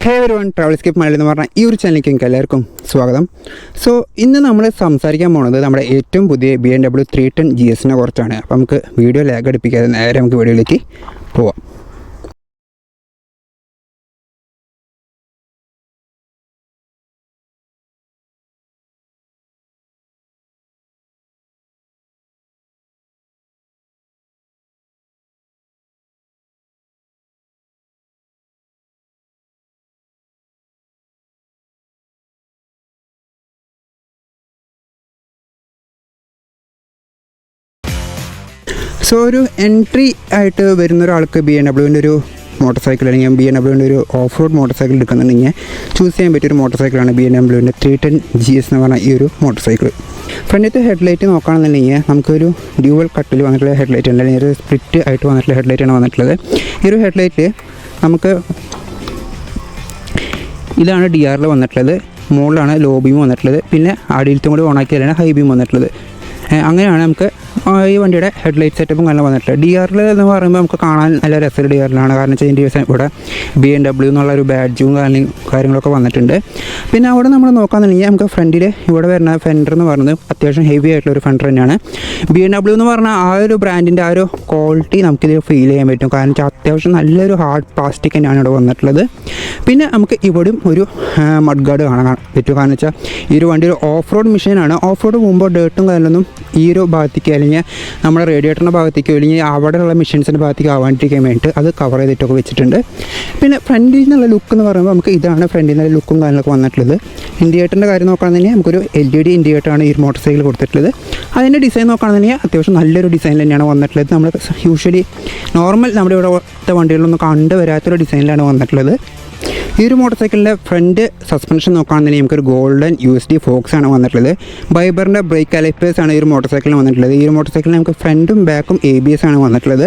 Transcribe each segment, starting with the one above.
ഹേ everyone, travel skip Malayalam എന്ന് പറഞ്ഞാൽ ഈ ഒരു ചാനലിലേക്ക് നിങ്ങൾക്ക് എല്ലാവർക്കും സ്വാഗതം. സോ ഇന്ന് നമ്മൾ സംസാരിക്കാൻ പോകുന്നത് നമ്മുടെ ഏറ്റവും പുതിയ BMW 310 GSനെ കുറിച്ചാണ്. അപ്പോൾ നമുക്ക് വീഡിയോ ലാഗ് അടുപ്പിക്കാതെ നേരെ നമുക്ക് വീഡിയോയിലേക്ക് പോവാം. സോ ഒരു എൻട്രി ആയിട്ട് വരുന്ന ഒരാൾക്ക് BMW ഒരു മോട്ടോർ സൈക്കിൾ അല്ലെങ്കിൽ BMW ഒരു ഓഫ് റോഡ് മോട്ടോർ സൈക്കിൾ എടുക്കുന്നുണ്ടെങ്കിൽ ചൂസ് ചെയ്യാൻ പറ്റിയൊരു മോട്ടോർ സൈക്കിളാണ് BMW 310 GS എന്ന് പറഞ്ഞ ഈ ഒരു മോട്ടോർ സൈക്കിൾ. ഫ്രണ്ടിലത്തെ ഹെഡ്ലൈറ്റ് നോക്കുകയാണെന്നുണ്ടെങ്കിൽ നമുക്കൊരു ഡ്യുവൽ കട്ടിൽ വന്നിട്ടുള്ള ഹെഡ്ലൈറ്റ് ഉണ്ട്, അല്ലെങ്കിൽ ഒരു സ്പ്ലിറ്റ് ആയിട്ട് വന്നിട്ടുള്ള ഹെഡ്ലൈറ്റാണ് വന്നിട്ടുള്ളത്. ഈ ഒരു ഹെഡ്ലൈറ്റ് നമുക്ക് ഇതാണ് DRL വന്നിട്ടുള്ളത്, മുകളിലാണ് ലോ ബീം വന്നിട്ടുള്ളത്, പിന്നെ അടിയിലത്തും കൂടി ഓണാക്കിയാലാണ് ഹൈ ബീം വന്നിട്ടുള്ളത്. അങ്ങനെയാണ് നമുക്ക് ഈ വണ്ടിയുടെ ഹെഡ്ലൈറ്റ് സെറ്റപ്പും നല്ല വന്നിട്ടുള്ളത്. DRL എന്ന് പറയുമ്പോൾ നമുക്ക് കാണാൻ നല്ല രസമുള്ള DRLാണ്. കാരണം വെച്ചാൽ ഇതിൻ്റെ ഇവിടെ BMW എന്നുള്ളൊരു ബാഡ്ജും കാര്യങ്ങളൊക്കെ വന്നിട്ടുണ്ട്. പിന്നെ അവിടെ നമ്മൾ നോക്കുകയാണെന്നുണ്ടെങ്കിൽ നമുക്ക് ഫ്രണ്ടിൽ ഇവിടെ വരുന്ന ഫെൻഡർ എന്ന് പറയുന്നത് അത്യാവശ്യം ഹെവി ആയിട്ടുള്ളൊരു ഫെൻഡർ തന്നെയാണ്. BMW എന്ന് പറഞ്ഞാൽ ആ ഒരു ബ്രാൻഡിൻ്റെ ആ ഒരു ക്വാളിറ്റി നമുക്കിത് ഫീൽ ചെയ്യാൻ പറ്റും. കാരണം വെച്ചാൽ അത്യാവശ്യം നല്ലൊരു ഹാർഡ് പ്ലാസ്റ്റിക് തന്നെയാണ് ഇവിടെ വന്നിട്ടുള്ളത്. പിന്നെ നമുക്ക് ഇവിടെയും ഒരു മഡ് ഗാർഡ് കാണാൻ പറ്റും. കാരണം വെച്ചാൽ ഈ ഒരു വണ്ടി ഒരു ഓഫ് റോഡ് മെഷീനാണ്. ഓഫ് റോഡ് പോകുമ്പോൾ ഡേർട്ടും കാര്യങ്ങളൊന്നും ഈ ഒരു ഭാഗത്തേക്ക് അല്ലെങ്കിൽ നമ്മുടെ റേഡിയേറ്ററിൻ്റെ ഭാഗത്തേക്കോ അല്ലെങ്കിൽ അവിടെയുള്ള മെഷീൻസിൻ്റെ ഭാഗത്തേക്ക് ആവാണ്ടിരിക്കാൻ വേണ്ടിയിട്ട് അത് കവർ ചെയ്തിട്ടൊക്കെ വെച്ചിട്ടുണ്ട്. പിന്നെ ഫ്രണ്ടിൽ നിന്നുള്ള ലുക്ക് എന്ന് പറയുമ്പോൾ നമുക്ക് ഇതാണ് ഫ്രണ്ടിൽ നിന്നുള്ള ലുക്കും കാര്യങ്ങളൊക്കെ വന്നിട്ടുള്ളത്. ഇൻഡിക്കേറ്ററിൻ്റെ കാര്യം നോക്കുകയാണെന്നുണ്ടെങ്കിൽ നമുക്കൊരു LED ഇൻഡിക്കേറ്ററാണ് ഈ മോട്ടോർ സൈക്കിൾ കൊടുത്തിട്ടുള്ളത്. അതിൻ്റെ ഡിസൈൻ നോക്കുകയാണെന്നുണ്ടെങ്കിൽ അത്യാവശ്യം നല്ലൊരു ഡിസൈൻ തന്നെയാണ് വന്നിട്ടുള്ളത്. നമ്മൾ യൂഷ്വലി നോർമൽ നമ്മുടെ ഇവിടുത്തെ വണ്ടികളിലൊന്നും കണ്ടുവരാത്തൊരു ഡിസൈനിലാണ് വന്നിട്ടുള്ളത്. ഈ ഒരു മോട്ടോർ സൈക്കിളിൻ്റെ ഫ്രണ്ട് സസ്പെൻഷൻ നോക്കുകയാണെന്നുണ്ടെങ്കിൽ നമുക്കൊരു ഗോൾഡൻ USD ഫോക്സ് ആണ് വന്നിട്ടുള്ളത്. ബൈബറിൻ്റെ ബ്രേക്ക് കാലിപ്പേഴ്സ് ആണ് ഈ ഒരു മോട്ടോർ സൈക്കിളിൽ വന്നിട്ടുള്ളത്. ഈ ഒരു മോട്ടോർ സൈക്കിളിൽ നമുക്ക് ഫ്രണ്ടും ബാക്കും ABS ആണ് വന്നിട്ടുള്ളത്.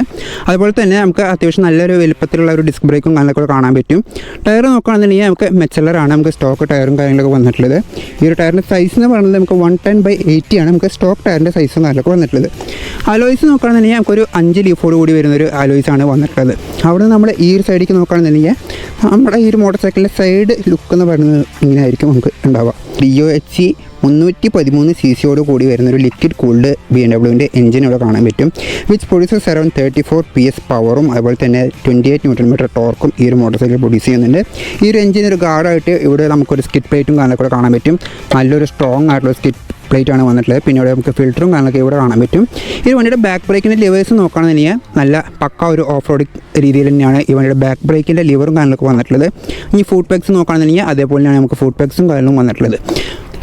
അതുപോലെ തന്നെ നമുക്ക് അത്യാവശ്യം നല്ലൊരു വലുപ്പത്തിലുള്ള ഒരു ഡിസ്ക് ബ്രേക്കും കാര്യങ്ങളൊക്കെ കാണാൻ പറ്റും. ടയർ നോക്കുകയാണെന്നുണ്ടെങ്കിൽ നമുക്ക് മെച്ചലറാണ് നമുക്ക് സ്റ്റോക്ക് ടയറും കാര്യങ്ങളൊക്കെ വന്നിട്ടുള്ളത്. ഈ ഒരു ടയറിൻ്റെ സൈസ് എന്ന് പറയുന്നത് നമുക്ക് 110/80 ആണ് നമുക്ക് സ്റ്റോക്ക് ടയറിൻ്റെ സൈസും കാര്യങ്ങളൊക്കെ വന്നിട്ടുള്ളത്. അലോയ്സ് നോക്കുകയാണെന്നുണ്ടെങ്കിൽ നമുക്കൊരു 5 ലീഫോട് കൂടി വരുന്നൊരു അലോയ്സ് ആണ് വന്നിട്ടുള്ളത്. അവിടെ നമ്മൾ ഈ ഒരു സൈഡിലേക്ക് നോക്കുകയാണെന്നുണ്ടെങ്കിൽ നമ്മുടെ ഈ ഒരു മോട്ടോർ സൈക്കിളിൻ്റെ സൈഡ് ലുക്ക് എന്ന് പറയുന്നത് ഇങ്ങനെ ആയിരിക്കും നമുക്ക് ഉണ്ടാവുക. DOHC 313 cc കൂടി വരുന്നൊരു ലിക്വിഡ് കൂൾഡ് BMW എഞ്ചിൻ ഇവിടെ കാണാൻ പറ്റും. വിച്ച് പ്രൊഡ്യൂസസ് അറൗണ്ട് 34 PS പവറും അതുപോലെ തന്നെ 28 Nm ടോർക്കും ഈ ഒരു മോട്ടോർ സൈക്കിൾ പ്രൊഡ്യൂസ് ചെയ്യുന്നുണ്ട്. ഈ ഒരു എഞ്ചിൻ ഒരു ഗാർഡായിട്ട് ഇവിടെ നമുക്കൊരു സ്കിഡ് പ്ലേറ്റും കാര്യങ്ങളൊക്കെ കാണാൻ പറ്റും. നല്ലൊരു സ്ട്രോങ് ആയിട്ടുള്ള സ്കിഡ് പ്ലേറ്റ് ആണ് വന്നിട്ടുള്ളത്. പിന്നെ ഇവിടെ നമുക്ക് ഫിൽറ്ററും കാര്യങ്ങളൊക്കെ ഇവിടെ കാണാൻ പറ്റും. ഈ വണ്ടിയുടെ ബാക്ക് ബ്രേക്കിൻ്റെ ലിവേഴ്സ് നോക്കുകയാണെന്നുണ്ടെങ്കിൽ നല്ല പക്ക ഒരു ഓഫ് റോഡ് രീതിയിൽ തന്നെയാണ് ഈ വണ്ടിയുടെ ബാക്ക് ബ്രേക്കിൻ്റെ ലിവറും കാര്യങ്ങളൊക്കെ വന്നിട്ടുള്ളത്. ഇനി ഫുഡ് പാക്സ് നോക്കുകയാണെന്നുണ്ടെങ്കിൽ അതേപോലെ തന്നെയാണ് നമുക്ക് ഫുഡ് പാക്സും കാര്യങ്ങളും വന്നിട്ടുള്ളത്.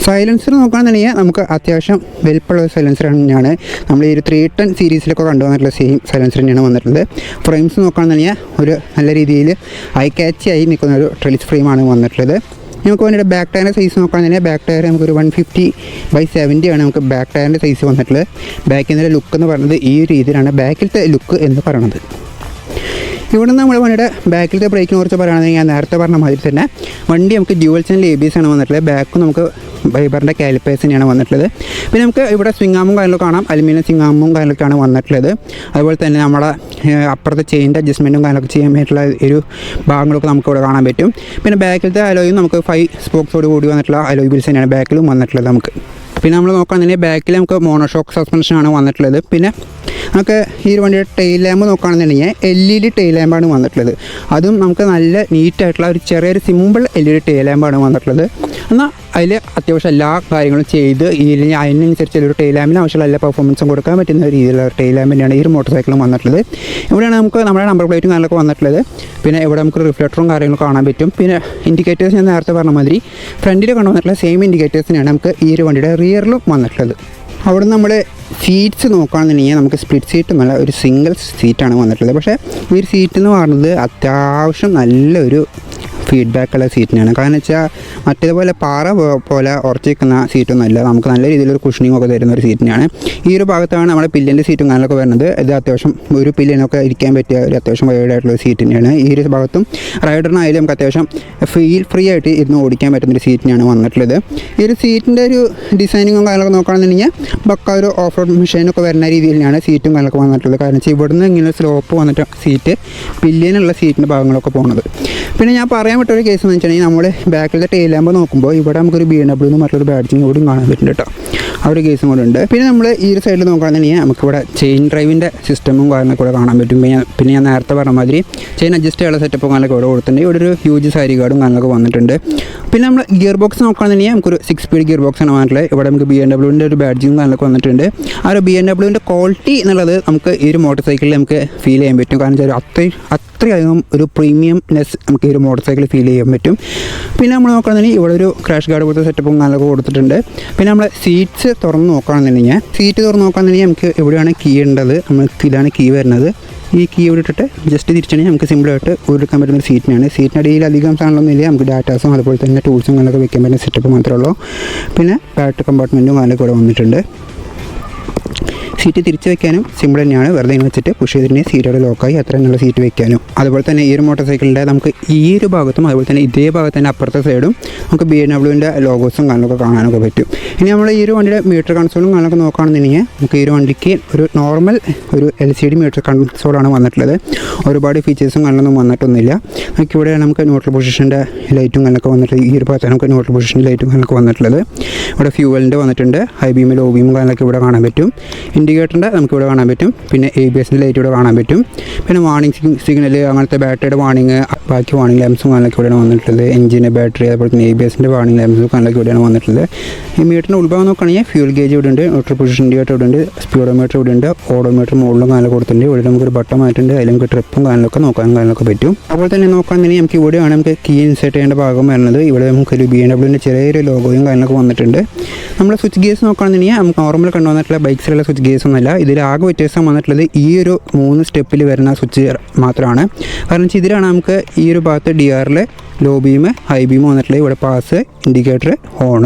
സൈലൻസർ നോക്കുകയാണെന്നുണ്ടെങ്കിൽ നമുക്ക് അത്യാവശ്യം വലിപ്പമുള്ള സൈലൻസർ തന്നെയാണ് നമ്മൾ ഈ ഒരു 310 സീരീസിലൊക്കെ കണ്ടുവന്നിട്ടുള്ള സെയിം സൈലൻസർ തന്നെയാണ് വന്നിട്ടുള്ളത്. ഫ്രെയിംസ് നോക്കുകയാണെന്നുണ്ടെങ്കിൽ ഒരു നല്ല രീതിയിൽ ഐ ക്യാച്ച് ആയി നിൽക്കുന്ന ഒരു ട്രെലിസ് ഫ്രെയിമാണ് വന്നിട്ടുള്ളത്. നമുക്ക് വണ്ടിയുടെ ബാക്ക് ടയറിൻ്റെ സൈസ് നോക്കുകയാണെന്നുണ്ടെങ്കിൽ ബാക്ക് ടയർ നമുക്കൊരു 150/70 ആണ് നമുക്ക് ബാക്ക് ടയറിൻ്റെ സൈസ് വന്നിട്ടുള്ളത്. ബാക്കിൽ നിന്നുള്ള ലുക്ക് എന്ന് പറയുന്നത് ഈ രീതിയിലാണ് ബാക്കിലത്തെ ലുക്ക് എന്ന് പറയുന്നത്. ഇവിടെ നിന്ന് നമ്മൾ വണ്ടിയുടെ ബാക്കിലത്തെ ബ്രേക്കിനെ കുറിച്ച് പറയുകയാണെങ്കിൽ ഞാൻ നേരത്തെ പറഞ്ഞ മാതിരി തന്നെ വണ്ടി നമുക്ക് ഡ്യുവൽ ചാനൽ ABS ആണ് വന്നിട്ടുള്ളത്. ബാക്കും നമുക്ക് ഫൈബറിൻ്റെ കാലിപ്പേഴ്സ് തന്നെയാണ് വന്നിട്ടുള്ളത്. പിന്നെ നമുക്ക് ഇവിടെ സ്വിംഗ് ആമും കാര്യങ്ങളൊക്കെ കാണാം, അലുമിനിയം സ്വിംഗ് ആമും കാര്യങ്ങളൊക്കെയാണ് വന്നിട്ടുള്ളത്. അതുപോലെ തന്നെ നമ്മുടെ അപ്പുറത്തെ ചെയിൻ്റെ അഡ്ജസ്റ്റ്മെൻറ്റും കാര്യങ്ങളൊക്കെ ചെയ്യാൻ വേണ്ടിയിട്ടുള്ള ഒരു ഭാഗങ്ങളൊക്കെ നമുക്ക് ഇവിടെ കാണാൻ പറ്റും. പിന്നെ ബാക്കിലത്തെ അലോയും നമുക്ക് 5 സ്പോക്സോട് കൂടി വന്നിട്ടുള്ള അലോയ് വീൽസ് തന്നെയാണ് ബാക്കിലും വന്നിട്ടുള്ളത് നമുക്ക്. പിന്നെ നമ്മൾ നോക്കുകയാണെന്നുണ്ടെങ്കിൽ ബാക്കിൽ നമുക്ക് മോണോഷോക്ക് സസ്പെൻഷനാണ് വന്നിട്ടുള്ളത്. പിന്നെ നമുക്ക് ഈ ഒരു വണ്ടിയുടെ ടെയിൽ ലാമ്പ് നോക്കുകയാണെന്നുണ്ടെങ്കിൽ LED ടെയിൽ ലാമ്പാണ് വന്നിട്ടുള്ളത്. അതും നമുക്ക് നല്ല നീറ്റായിട്ടുള്ള ഒരു ചെറിയൊരു സിമ്പിൾ LED ടെയിൽ ലാമ്പാണ് വന്നിട്ടുള്ളത്. എന്നാൽ അതിൽ അത്യാവശ്യം എല്ലാ കാര്യങ്ങളും ചെയ്ത് അതിനനുസരിച്ച് ഒരു ടെയിൽ ലാമ്പിന് ആവശ്യമുള്ള എല്ലാ പെർഫോമൻസും കൊടുക്കാൻ പറ്റുന്ന രീതിയിലുള്ള ടെയിൽ ലാമ്പ് തന്നെയാണ് ഈ ഒരു മോട്ടോർ സൈക്കിളും വന്നിട്ടുള്ളത്. ഇവിടെയാണ് നമുക്ക് നമ്മുടെ നമ്പർ പ്ലേറ്റും കാര്യങ്ങളൊക്കെ വന്നിട്ടുള്ളത്. പിന്നെ ഇവിടെ നമുക്ക് റിഫ്ലക്ടറും കാര്യങ്ങളും കാണാൻ പറ്റും. പിന്നെ ഇൻഡിക്കേറ്റേഴ്സ് ഞാൻ നേരത്തെ പറഞ്ഞ മാതിരി ഫ്രണ്ടിൽ കൊണ്ടുവന്നിട്ടുള്ള സെയിം ഇൻഡിക്കേറ്റേഴ്സിനാണ് നമുക്ക് ഈ ഒരു വണ്ടിയുടെ റിയറിലും വന്നിട്ടുള്ളത്. അവിടെ നമ്മൾ സീറ്റ്സ് നോക്കുകയാണെന്നുണ്ടെങ്കിൽ നമുക്ക് സ്പ്ലിറ്റ് സീറ്റ് നല്ല ഒരു സിംഗിൾ സീറ്റാണ് വന്നിട്ടുള്ളത്. പക്ഷേ ഈ ഒരു സീറ്റ് എന്ന് പറയുന്നത് അത്യാവശ്യം നല്ലൊരു ഫീഡ്ബാക്കുള്ള സീറ്റിനാണ്. കാരണം വെച്ചാൽ മറ്റേതുപോലെ പാറ പോലെ ഉറച്ചിരിക്കുന്ന സീറ്റൊന്നുമല്ല, നമുക്ക് നല്ല രീതിയിലൊരു കുഷനിങ് ഒക്കെ തരുന്ന ഒരു സീറ്റിനാണ്. ഈ ഒരു ഭാഗത്താണ് നമ്മുടെ പില്ലിൻ്റെ സീറ്റും കാര്യങ്ങളൊക്കെ വരുന്നത്. ഇത് അത്യാവശ്യം ഒരു പില്ലിനൊക്കെ ഇരിക്കാൻ പറ്റിയ ഒരു അത്യാവശ്യം വൈഡായിട്ടുള്ള സീറ്റ് തന്നെയാണ്. ഈ ഒരു ഭാഗത്തും റൈഡറിനായാലും നമുക്ക് അത്യാവശ്യം ഫ്രീ ആയിട്ട് ഇരുന്ന് ഓടിക്കാൻ പറ്റുന്നൊരു സീറ്റിനാണ് വന്നിട്ടുള്ളത്. ഈ ഒരു സീറ്റിൻ്റെ ഒരു ഡിസൈനിങ്ങും കാര്യങ്ങളൊക്കെ നോക്കുകയാണെന്നുണ്ടെങ്കിൽ പക്ക ഒരു ഓഫ് റോഡ് മെഷീനൊക്കെ വരുന്ന രീതിയിലാണ് സീറ്റും കാര്യങ്ങളൊക്കെ വന്നിട്ടുള്ളത്. കാരണം വെച്ചാൽ ഇവിടുന്ന് ഇങ്ങനെ സ്ലോപ്പ് വന്നിട്ട് സീറ്റ് പില്ലിനുള്ള സീറ്റിൻ്റെ ഭാഗങ്ങളൊക്കെ പോകുന്നത്. പിന്നെ ഞാൻ പറയാൻ മറ്റൊരു കേസ് എന്ന് വെച്ചിട്ടുണ്ടെങ്കിൽ നമ്മൾ ബാക്കിലത്തെ ടെയിൽ ലാമ്പ് നോക്കുമ്പോൾ ഇവിടെ നമുക്കൊരു BMW എന്ന് മറ്റൊരു ബാഡ്ജിങ് കൂടി കാണാൻ പറ്റുന്നുണ്ട് കേട്ടോ. ആ ഒരു കേസും കൂടെ ഉണ്ട്. പിന്നെ നമ്മൾ ഈ ഒരു സൈഡിൽ നോക്കുകയാണെന്നുണ്ടെങ്കിൽ നമുക്കിവിടെ ചെയിൻ ഡ്രൈവിൻ്റെ സിസ്റ്റമും കാര്യങ്ങളൊക്കെ കൂടെ കാണാൻ പറ്റും. പിന്നെ ഞാൻ നേരത്തെ പറഞ്ഞ മാതിരി ചെയിൻ അഡ്ജസ്റ്റ് ചെയ്യാനുള്ള സെറ്റപ്പും കാര്യങ്ങളൊക്കെ ഇവിടെ കൊടുത്തിട്ടുണ്ട്. ഇവിടെ ഒരു ഹ്യൂജ് സാരി ഗാർഡും കാര്യങ്ങളൊക്കെ വന്നിട്ടുണ്ട്. പിന്നെ നമ്മൾ ഗിയർ ബോക്സ് നോക്കുകയാണെന്നുണ്ടെങ്കിൽ നമുക്കൊരു 6 സ്പീഡ് ഗിയർ ബോക്സ് ആണ് വന്നിട്ടുള്ളത്. ഇവിടെ നമുക്ക് BMW ഒരു ബാഡ്ജിങ് കാര്യങ്ങളൊക്കെ വന്നിട്ടുണ്ട്. ആ ഒരു BMW ക്വാളിറ്റി എന്നുള്ളത് നമുക്ക് ഈ ഒരു മോട്ടോർ സൈക്കിളിൽ നമുക്ക് ഫീൽ ചെയ്യാൻ പറ്റും. കാരണം വെച്ചാൽ അത്രയധികം ഒരു പ്രീമിയംനെസ് നമുക്ക് ഈ ഒരു മോട്ടോർ സൈക്കിൾ ഫീൽ ചെയ്യാൻ പറ്റും. പിന്നെ നമ്മൾ നോക്കുകയാണെന്നുണ്ടെങ്കിൽ ഇവിടെ ഒരു ക്രാഷ് ഗാർഡ് പോലത്തെ സെറ്റപ്പും കാര്യങ്ങളൊക്കെ കൊടുത്തിട്ടുണ്ട്. പിന്നെ നമ്മൾ സീറ്റ്സ് തുറന്ന് നോക്കുകയാണെന്നുണ്ടെങ്കിൽ നമുക്ക് എവിടെയാണ് കീ ഉണ്ടത്, നമുക്ക് ഇതാണ് കീ വരുന്നത്. ഈ കീ ഇവിടെ ഇട്ടിട്ട് ജസ്റ്റ് തിരിച്ചാണെങ്കിൽ നമുക്ക് സിമ്പിളായിട്ട് എടുക്കാൻ പറ്റുന്ന ഒരു സീറ്റിനാണ്. സീറ്റിനടിയിൽ അധികം സാധനങ്ങളൊന്നുമില്ല. നമുക്ക് ഡാറ്റാസും അതുപോലെ തന്നെ ടൂൾസും കാര്യങ്ങളൊക്കെ വെക്കാൻ പറ്റുന്ന സെറ്റപ്പ് മാത്രമേ ഉള്ളൂ. പിന്നെ ബാറ്ററി കമ്പാർട്ട്മെൻറ്റും കാര്യങ്ങളൊക്കെ ഇവിടെ വന്നിട്ടുണ്ട്. സീറ്റ് തിരിച്ച് വെക്കാനും സിമ്പിൾ തന്നെയാണ്. വെറുതെ വെച്ചിട്ട് പുഷ് ചെയ്തിട്ടുണ്ടെങ്കിൽ സീറ്റ് അവിടെ ലോക്കായി അത്ര നല്ല സീറ്റ് വെക്കാനും. അതുപോലെ തന്നെ ഈ ഒരു മോട്ടോർ സൈക്കിളിൻ്റെ നമുക്ക് ഈ ഒരു ഭാഗത്തും അതുപോലെ തന്നെ ഇതേ ഭാഗത്ത് തന്നെ അപ്പുറത്തെ സൈഡും നമുക്ക് BMW ലോഗോസും കാര്യങ്ങളൊക്കെ കാണാനൊക്കെ പറ്റും. ഇനി നമ്മൾ ഈ ഒരു വണ്ടിയുടെ മീറ്റർ കൺസോളും കാര്യങ്ങളൊക്കെ നോക്കുകയാണെന്നുണ്ടെങ്കിൽ നമുക്ക് ഈ ഒരു വണ്ടിക്ക് ഒരു നോർമൽ ഒരു LCD മീറ്റർ കൺസോളാണ് വന്നിട്ടുള്ളത്. ഒരുപാട് ഫീച്ചേഴ്സും കാര്യങ്ങളൊന്നും വന്നിട്ടൊന്നുമില്ല. നമുക്കിവിടെ നമുക്ക് ന്യൂട്രൽ പൊസിഷൻ്റെ ലൈറ്റും കാര്യങ്ങളൊക്കെ വന്നിട്ടുള്ളത്. ഈ ഒരു ഭാഗത്ത് നമുക്ക് ന്യൂട്രൽ പൊസിഷൻ്റെ ലൈറ്റും കാര്യങ്ങളൊക്കെ വന്നിട്ടുള്ളത്. ഇവിടെ ഫ്യൂവലിൻ്റെ വന്നിട്ടുണ്ട്. ഹൈ ബീം ലോ ബീമും കാര്യങ്ങളൊക്കെ ഇവിടെ കാണാൻ പറ്റും. ഇൻഡിക്കേറ്ററിൻ്റെ നമുക്കിവിടെ കാണാൻ പറ്റും. പിന്നെ ABSൻ്റെ ലൈറ്റ് ഇവിടെ കാണാൻ പറ്റും. പിന്നെ വാർണിംഗ് സിഗ്നൽ അങ്ങനത്തെ ബാറ്ററിയുടെ വാർണിംഗ്, ബാക്കി വാർണിംഗ് ലാംപ്സും കാര്യങ്ങളൊക്കെ ഇവിടെയാണ് വന്നിട്ടുള്ളത്. എഞ്ചിന് ബാറ്ററി അതുപോലെ തന്നെ ABSൻ്റെ വാർണിംഗ് ലാംപ്സും കാര്യങ്ങളൊക്കെ ഇവിടെയാണ് വന്നിട്ടുള്ളത്. ഈ മീറ്ററിൻ്റെ ഉൾഭാഗം നോക്കുകയാണെങ്കിൽ ഫ്യൂൽ ഗേജ് ഇവിടെ ഉണ്ട്, ന്യൂട്രൽ പൊസിഷൻ ഇൻഡിക്കേറ്റർ ഇവിടെ ഉണ്ട്, സ്പീഡോമീറ്റർ ഇവിടെ ഉണ്ട്, ഓഡോമീറ്റർ മുകളിലും കാര്യങ്ങളൊക്കെ കൊടുത്തിട്ടുണ്ട്. ഇവിടെ നമുക്കൊരു ബട്ടൺ മാറ്റുണ്ട്. അതിൽ നമുക്ക് ട്രിപ്പും കാര്യങ്ങളൊക്കെ നോക്കാനും കാര്യങ്ങളൊക്കെ പറ്റും. അതുപോലെ തന്നെ നോക്കുകയാണെങ്കിൽ നമുക്ക് ഇവിടെയാണ് നമുക്ക് കീ ഇൻസേർട്ട് ചെയ്യേണ്ട ഭാഗം വരുന്നത്. ഇവിടെ നമുക്കൊരു BMW ചെറിയൊരു ലോഗോയും കാര്യങ്ങളൊക്കെ വന്നിട്ടുണ്ട്. നമ്മൾ സ്വിച്ച് ഗേഴ്സ് നോക്കുകയാണെന്നുണ്ടെങ്കിൽ നമുക്ക് നോർമൽ കണ്ടുവന്നിട്ടുള്ള ബൈക്സിലുള്ള സ്വിച്ച് ഗേഴ്സ് ഒന്നുമല്ല. ഇതിൽ ആകെ വ്യത്യാസം വന്നിട്ടുള്ളത് ഈ ഒരു 3 സ്റ്റെപ്പിൽ വരുന്ന സ്വിച്ച് മാത്രമാണ്. കാരണം വെച്ചാൽ ഇതിലാണ് നമുക്ക് ഈ ഒരു ഭാഗത്ത് DR low beam high beam വന്നിട്ടുള്ളത്. ഇവിടെ പാസ്, ഇൻഡിക്കേറ്റർ, ഹോൺ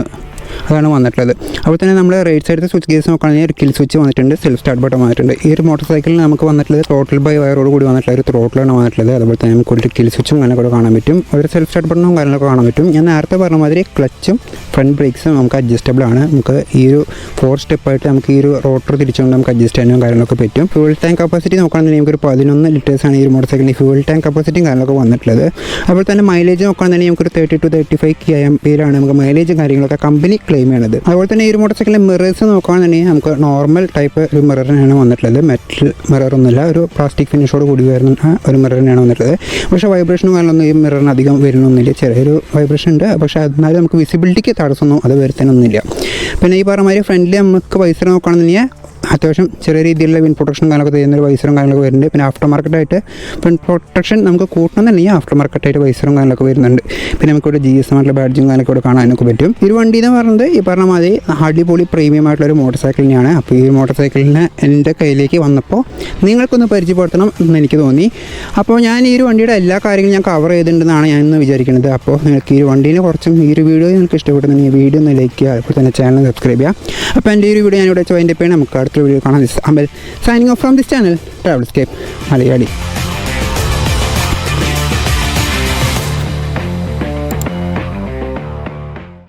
അതാണ് വന്നിട്ടുള്ളത്. അതുപോലെ തന്നെ നമ്മൾ റൈറ്റ് സൈഡത്തെ സ്വിച്ച് ഗേഴ്സ് നോക്കുകയാണെങ്കിൽ ഒരു കിൽ സ്വിച്ച് വന്നിട്ടുണ്ട്, സെൽഫ് സ്റ്റാർട്ട് ബട്ടൺ വന്നിട്ടുണ്ട്. ഈ ഒരു മോട്ടോർ സൈക്കിളിൽ നമുക്ക് വന്നിട്ടുള്ളത് ടോട്ടൽ ബൈ വയറോട് കൂടി വന്നിട്ടുള്ള ഒരു ത്രോട്ടിലാണ് വന്നിട്ടുള്ളത്. അതുപോലെ തന്നെ നമുക്ക് ഒരു കിൽ സ്വിച്ചും അങ്ങനെ കൂടെ കാണാൻ പറ്റും. ഒരു സെൽഫ് സ്റ്റാർട്ട് ബട്ടണും കാര്യങ്ങളൊക്കെ കാണാൻ പറ്റും. ഞാൻ നേരത്തെ പറഞ്ഞ മാതിരി ക്ലച്ചും ഫ്രണ്ട് ബ്രേക്സും നമുക്ക് അഡ്ജസ്റ്റബിൾ ആണ്. നമുക്ക് ഈ ഒരു 4 സ്റ്റെപ്പായിട്ട് നമുക്ക് ഈ ഒരു റോട്ടർ തിരിച്ചുകൊണ്ട് നമുക്ക് അഡ്ജസ്റ്റ് ചെയ്യാനും കാര്യങ്ങളൊക്കെ പറ്റും. ഫ്യൂൾ ടാങ്ക് കപ്പാസിറ്റി നോക്കുകയാണെന്നുണ്ടെങ്കിൽ നമുക്കൊരു 11 ലിറ്റേഴ്സാണ് ഈ ഒരു മോട്ടോർ സൈക്കിളിൽ ഫ്യൂൾ ടാങ്ക് കപ്പാസിറ്റിയും കാര്യങ്ങളൊക്കെ വന്നിട്ടുള്ളത്. അതുപോലെ തന്നെ മൈലേജ് നോക്കുകയാണെന്നുണ്ടെങ്കിൽ നമുക്കൊരു 30 to 35 km നമുക്ക് മൈലേജും കാര്യങ്ങളൊക്കെ കമ്പനി ക്ലെയിം ചെയ്യണത്. അതുപോലെ തന്നെ ഈ ഒരു മോട്ടോർ സൈക്കിളിലെ മിറേഴ്സ് നോക്കുകയാണെന്നുണ്ടെങ്കിൽ നമുക്ക് നോർമൽ ടൈപ്പ് ഒരു മിററിനാണ് വന്നിട്ടുള്ളത്. മെറ്റൽ മിറർ ഒന്നുമില്ല, ഒരു പ്ലാസ്റ്റിക് ഫിനിഷോട് കൂടി വരുന്ന ഒരു മിററിനാണ് വന്നിട്ടുള്ളത്. പക്ഷേ വൈബ്രേഷനും കാര്യങ്ങളൊന്നും ഈ മിററിന് അധികം വരുന്നൊന്നുമില്ല. ചെറിയൊരു വൈബ്രേഷൻ ഉണ്ട്, പക്ഷേ എന്നാലും നമുക്ക് വിസിബിലിറ്റിക്ക് തടസ്സമൊന്നും അത് വരുത്താനൊന്നുമില്ല. പിന്നെ ഈ പറഞ്ഞ മാതിരി ഫ്രണ്ടിൽ നമുക്ക് വൈസർ നോക്കുകയാണെന്നുണ്ടെങ്കിൽ അത്യാവശ്യം ചെറിയ രീതിയിലുള്ള വിൻ പ്രൊട്ടക്ഷൻ കാര്യങ്ങളൊക്കെ ചെയ്യുന്നൊരു വൈസറും കാര്യങ്ങളൊക്കെ വരുന്നുണ്ട്. പിന്നെ ആഫ്റ്റർ മാർക്കറ്റായിട്ട് വിൻ പ്രൊട്ടക്ഷൻ നമുക്ക് കൂട്ടണമെന്നുണ്ടെങ്കിൽ ആഫ്റ്റർ മാർക്കറ്റായിട്ട് വൈസറും കാര്യങ്ങളൊക്കെ വരുന്നുണ്ട്. പിന്നെ നമുക്കിവിടെ GSM ബാഡ്ജും കാര്യങ്ങളൊക്കെ ഇവിടെ കാണാനൊക്കെ പറ്റും. ഈ വണ്ടി എന്ന് പറയുന്നത് ഈ പറഞ്ഞ മാതിരി അടിപൊളി പ്രീമിയം ആയിട്ടുള്ളൊരു മോട്ടോർ സൈക്കിളിനെയാണ്. അപ്പോൾ ഈ മോട്ടോർ സൈക്കിളിനെ എൻ്റെ കയ്യിലേക്ക് വന്നപ്പോൾ നിങ്ങൾക്കൊന്ന് പരിചയപ്പെടുത്തണം എന്ന് എനിക്ക് തോന്നി. അപ്പോൾ ഞാൻ ഈ ഒരു വണ്ടിയുടെ എല്ലാ കാര്യങ്ങളും ഞാൻ കവർ ചെയ്തിട്ടുണ്ടെന്നാണ് ഞാൻ ഇന്ന് വിചാരിക്കുന്നത്. അപ്പോൾ നിങ്ങൾക്ക് ഈ ഒരു വണ്ടീനെ കുറച്ചും ഈ ഒരു വീഡിയോ നിങ്ങൾക്ക് ഇഷ്ടപ്പെടുന്നുണ്ടെങ്കിൽ വീഡിയോ ഒന്ന് ലൈക്ക് ചെയ്യുക, അതുപോലെ തന്നെ ചാനൽ സബ്സ്ക്രൈബ് ചെയ്യുക. അപ്പോൾ എൻ്റെ ഈ ഒരു വീഡിയോ ഞാനിവിടെ ചോദിൻ്റെ പേര് നമുക്ക് അടുത്ത വീഡിയോ കാണാം. Amal signing off from this channel Travelscape Malayali.